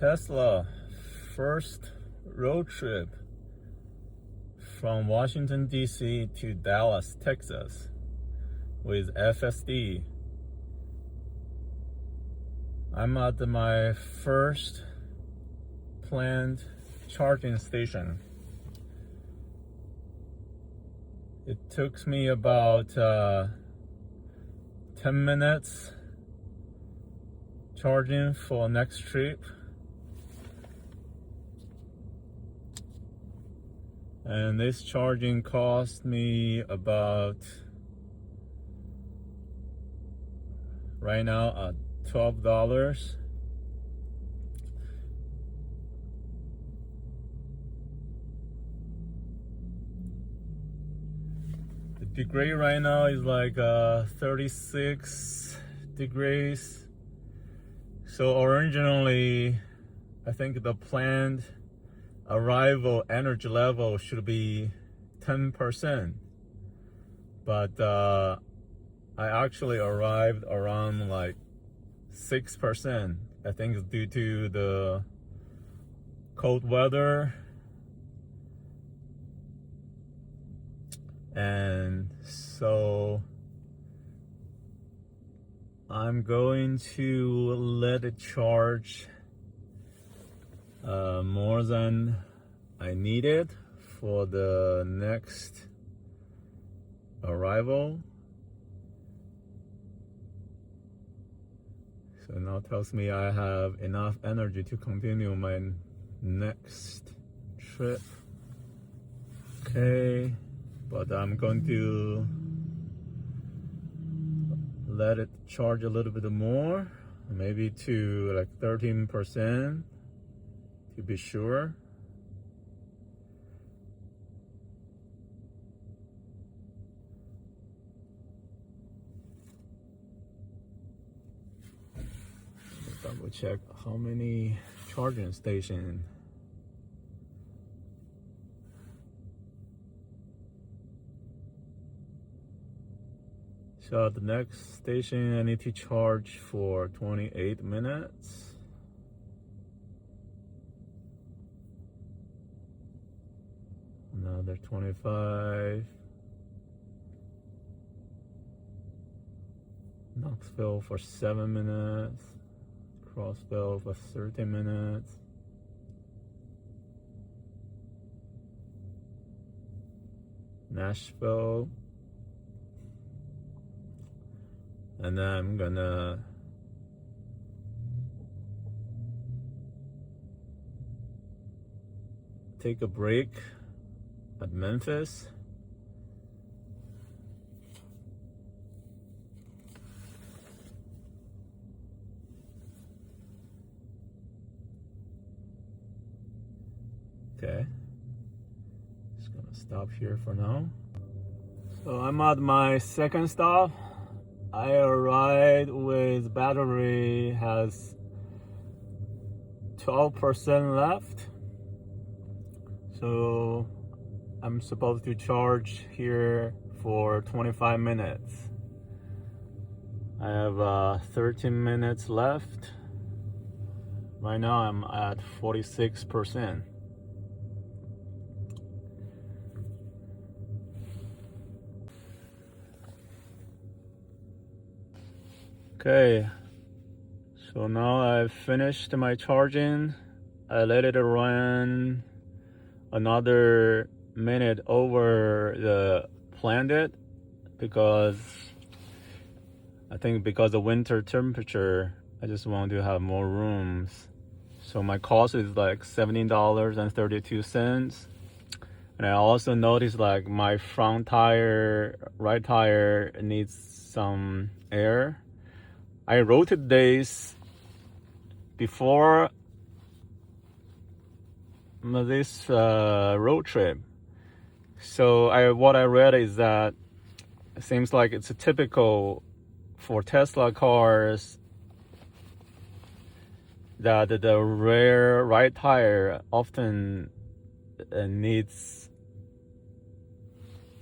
Tesla first road trip from Washington DC to Dallas, Texas with FSD. I'm at my first planned charging station. It took me about 10 minutes charging for next trip. And this charging cost me about, right now, $12. The degree right now is like 36 degrees. So originally, I think the planned arrival energy level should be 10%, but I actually arrived around like 6%. I think it's due to the cold weather, and so I'm going to let it charge more than I needed for the next arrival. So now it tells me I have enough energy to continue my next trip. Okay, but I'm going to let it charge a little bit more, maybe to like 13% to be sure. Double check how many charging stations. So at the next station I need to charge for 28 minutes. Another 25. Knoxville for 7 minutes. Crossville for 30 minutes. Nashville. And then I'm gonna take a break at Memphis. Okay, just gonna stop here for now. So I'm at my second stop. I arrived with battery has 12% left. So I'm supposed to charge here for 25 minutes. I have 13 minutes left. Right now I'm at 46%. Okay, so now I've finished my charging. I let it run another minute over the planned it because I think because of winter temperature, I just want to have more rooms. So my cost is like $17.32. And I also noticed like my front tire, right tire needs some air. I rotated this before this road trip. So what I read is that it seems like it's a typical for Tesla cars that the rear right tire often needs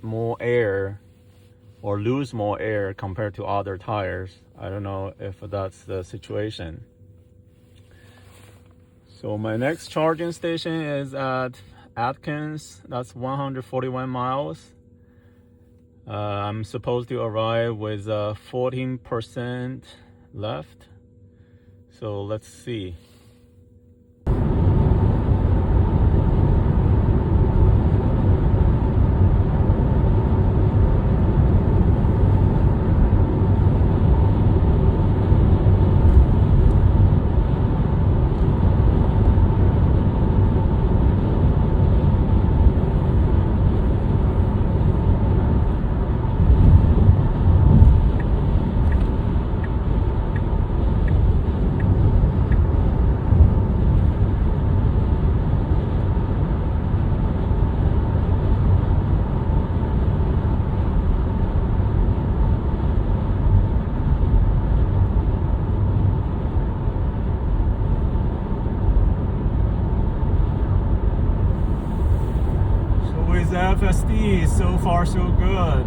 more air or lose more air compared to other tires. I don't know if that's the situation. So my next charging station is at Atkins. That's 141 miles. I'm supposed to arrive with 14% left. So let's see. FSD, so far so good.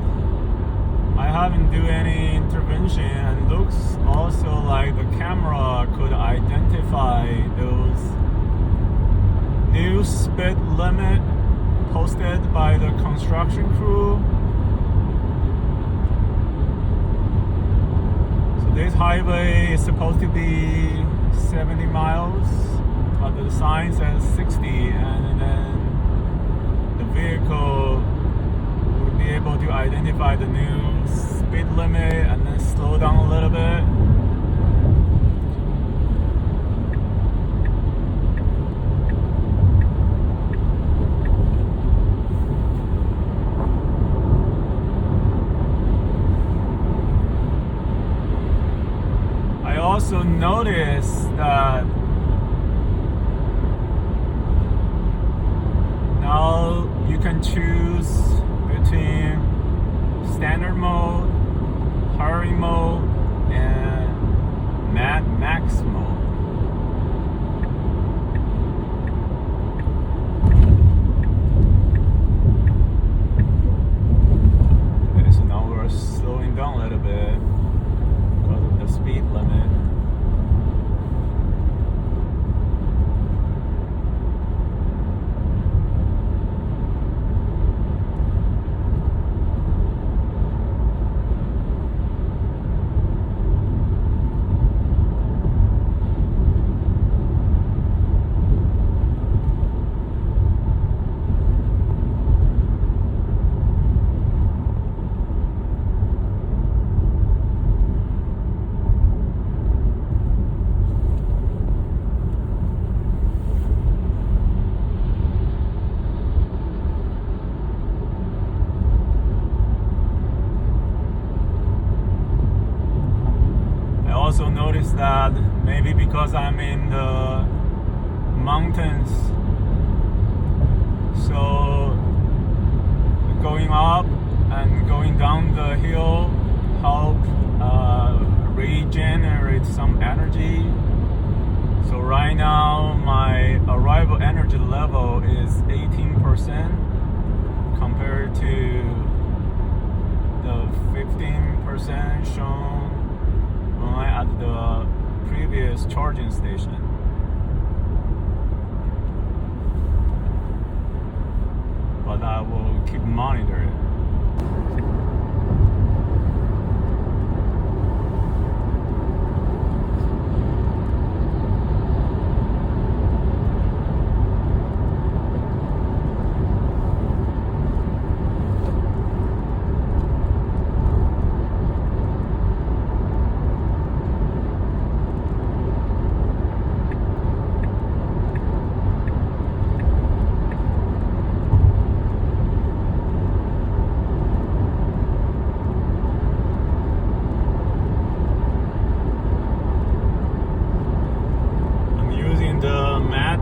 I haven't do any intervention, and looks also like the camera could identify those new speed limit posted by the construction crew. So this highway is supposed to be 70 miles, but the sign says 60, and then vehicle would be able to identify the new speed limit and then slow down a little bit. I also noticed that now you can choose between standard mode, hurry mode, and max mode. Okay, so now we're slowing down a little bit because of the speed limit. Also noticed that maybe because I'm in the mountains, so going up and going down the hill help regenerate some energy. So right now my arrival energy level is 18% compared to the 15% shown at the previous charging station. But I will keep monitoring it.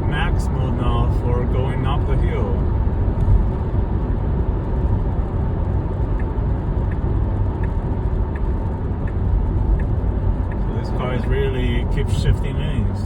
Max mode now for going up the hill. So this car is really keeps shifting lanes.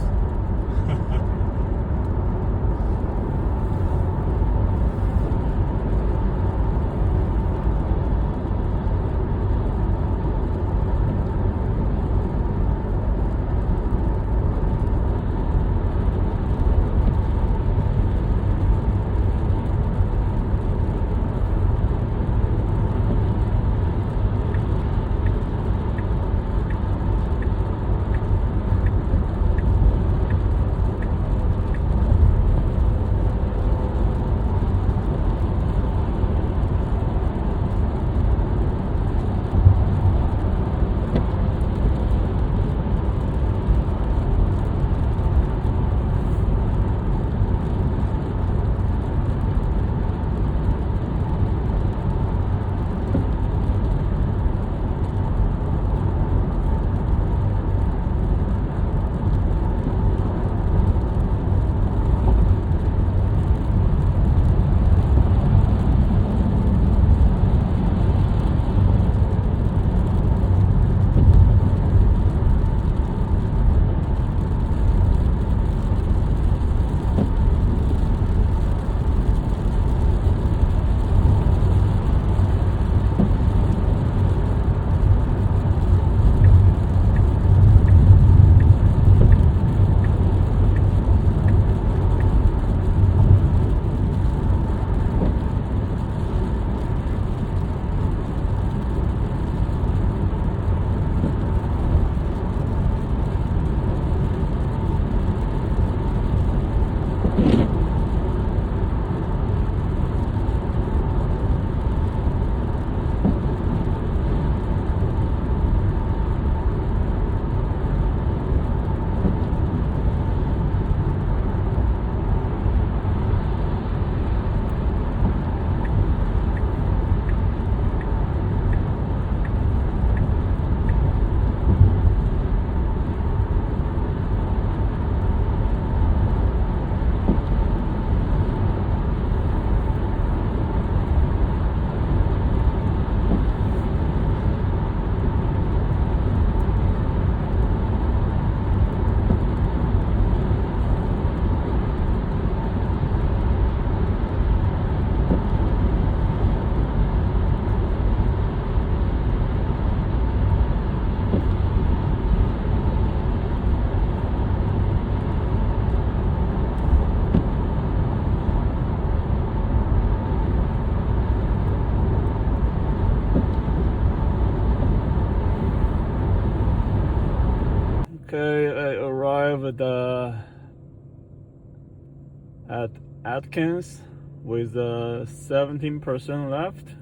at Atkins with 17% left.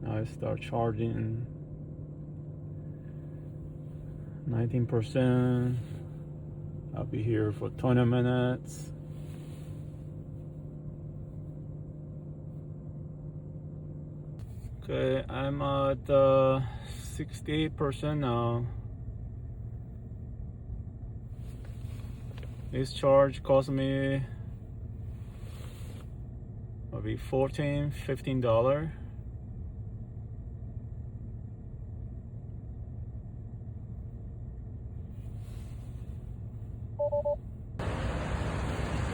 Now I start charging 19%. I'll be here for 20 minutes. Okay, I'm at 68% now. This charge cost me maybe $15.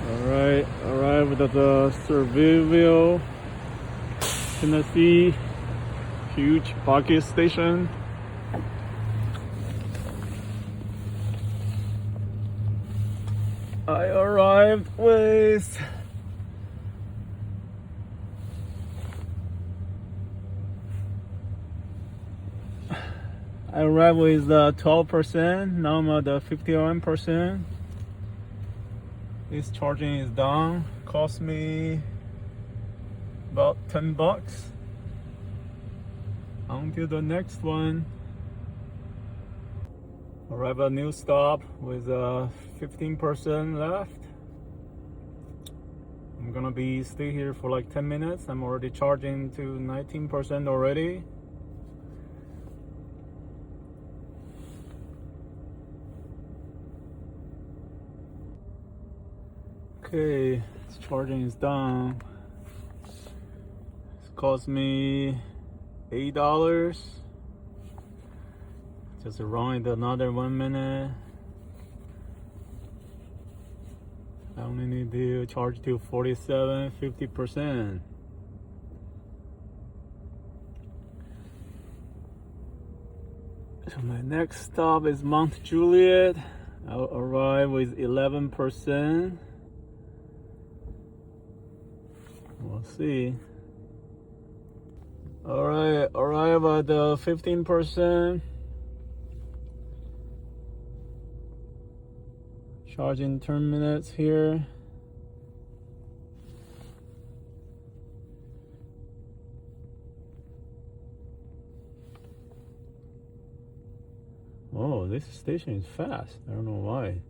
Alright, arrived at the Surveyville, Tennessee, huge parking station. I arrived with I arrived with 12%. Now I'm at 51%. This charging is done. Cost me about $10. On to the next one. Arrive at new stop with 15% left. I'm gonna stay here for like 10 minutes. I'm already charging to 19% already. Okay, this charging is done. It's cost me $8. Just run it another 1 minute. I only need to charge to 50%. So my next stop is Mount Juliet. I'll arrive with 11%. We'll see. Alright, arrive at 15%. Charging 10 minutes here. Oh, this station is fast. I don't know why.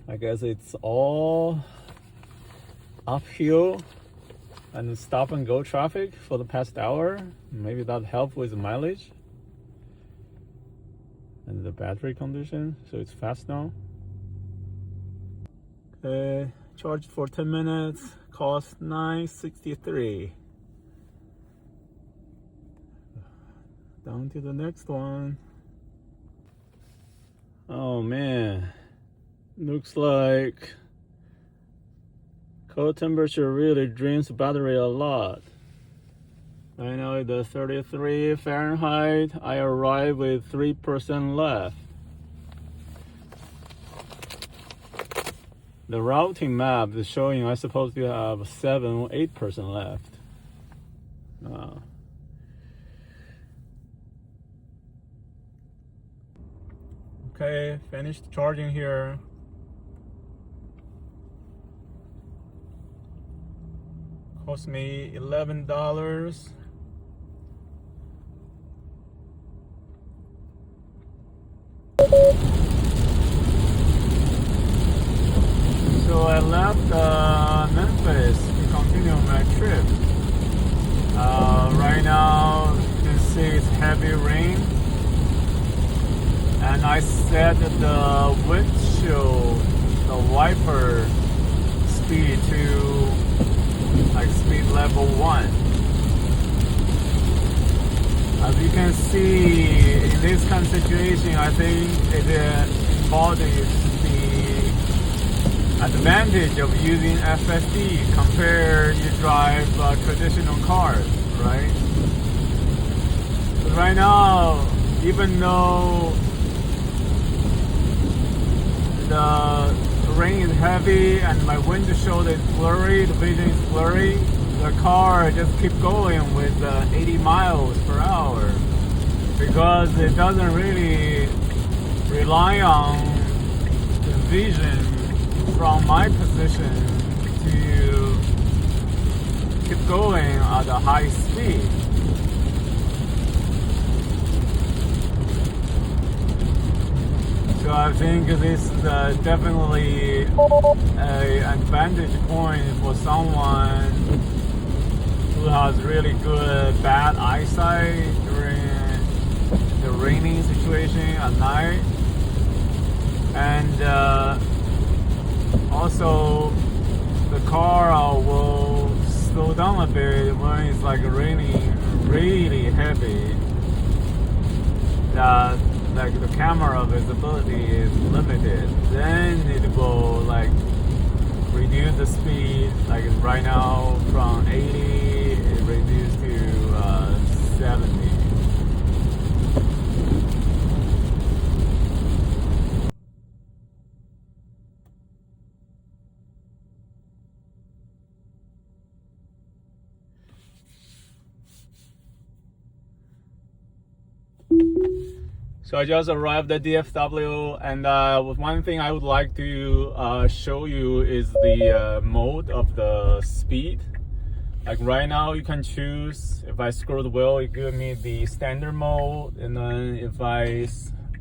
I guess it's all uphill and stop and go traffic for the past hour. Maybe that helped with the mileage and the battery condition, so it's fast now. Okay, charged for 10 minutes, cost $9.63. Down to the next one. Oh man, looks like cold temperature really drains the battery a lot. Right now it's 33 Fahrenheit. I arrived with 3% left. The routing map is showing I'm supposed to have 7 or 8% left. Okay, finished charging here. Cost me $11. So I left Memphis to continue my trip. Right now you can see it's heavy rain, and I set the windshield, the wiper speed to like speed level 1. As you can see, in this kind of situation, I think it embodies the advantage of using FSD compared you drive traditional cars, right? But right now, even though the rain is heavy and my windshield is blurry, the vision is blurry, the car just keep going with 80 miles per hour because it doesn't really rely on the vision from my position to keep going at a high speed. So I think this is definitely an advantage point for someone who has really good bad eyesight during the raining situation at night, and also the car will slow down a bit when it's like raining really heavy. That like the camera visibility is limited, then it will like reduce the speed. Like right now from 80 it reduced to 70. So I just arrived at DFW, and one thing I would like to show you is the mode of the speed. Like right now you can choose, if I scroll the wheel, it gives me the standard mode, and then if I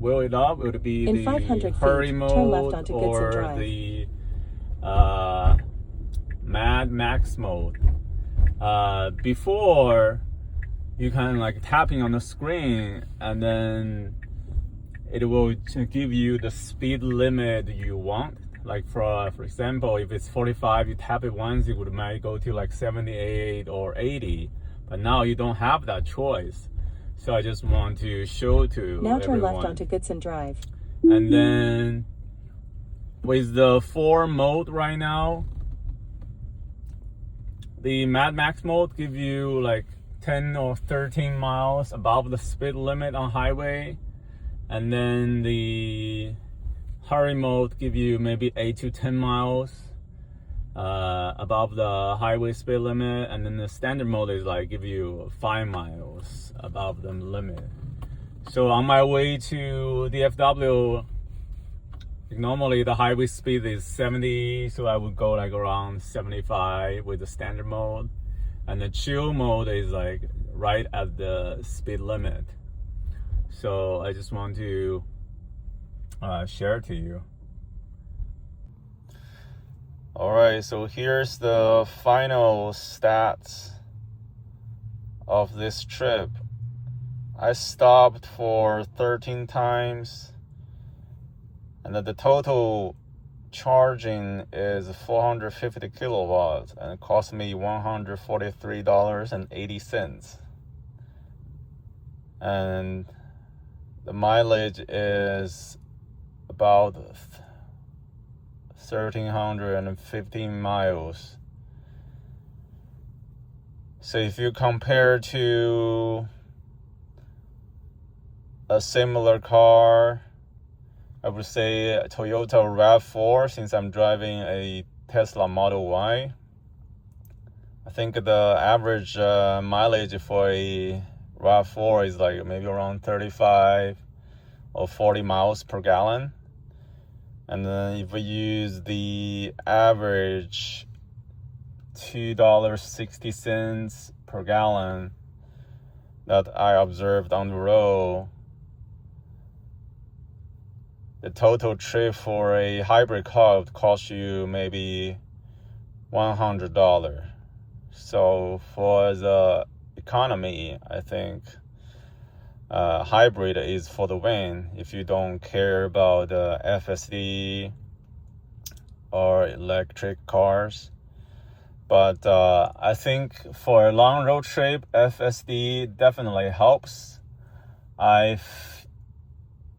wheel it up, it would be in the 500 hurry feet, mode turn left onto or Drive. the Mad Max mode. Before, you can like tapping on the screen, and then it will give you the speed limit you want. Like for example, if it's 45, you tap it once, it might go to like 78 or 80. But now you don't have that choice. So I just want to show to now turn everyone. left onto Goodson Drive. And then with the 4 mode right now, the Mad Max mode give you like 10 or 13 miles above the speed limit on highway. And then the hurry mode give you maybe 8 to 10 miles above the highway speed limit. And then the standard mode is like give you 5 miles above the limit. So on my way to DFW, normally the highway speed is 70, so I would go like around 75 with the standard mode. And the chill mode is like right at the speed limit. So I just want to share to you. Alright, so here's the final stats of this trip. I stopped for 13 times, and the total charging is 450 kilowatts, and it cost me $143.80. And the mileage is about 1,315 miles. So if you compare to a similar car, I would say a Toyota RAV4, since I'm driving a Tesla Model Y. I think the average mileage for a RAV4 is like maybe around 35 or 40 miles per gallon. And then if we use the average $2.60 per gallon that I observed on the road, the total trip for a hybrid car would cost you maybe $100. So for the economy, I think hybrid is for the win if you don't care about FSD or electric cars. But I think for a long road trip, FSD definitely helps. I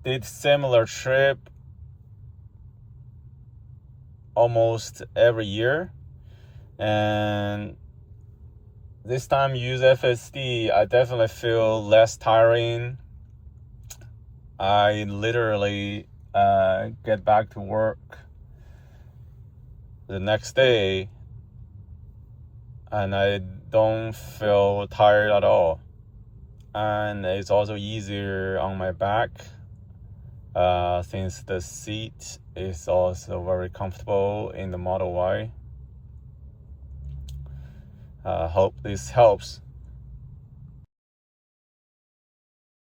did similar trip almost every year, and this time use FSD, I definitely feel less tiring. I literally get back to work the next day and I don't feel tired at all. And it's also easier on my back since the seat is also very comfortable in the Model Y. Hope this helps.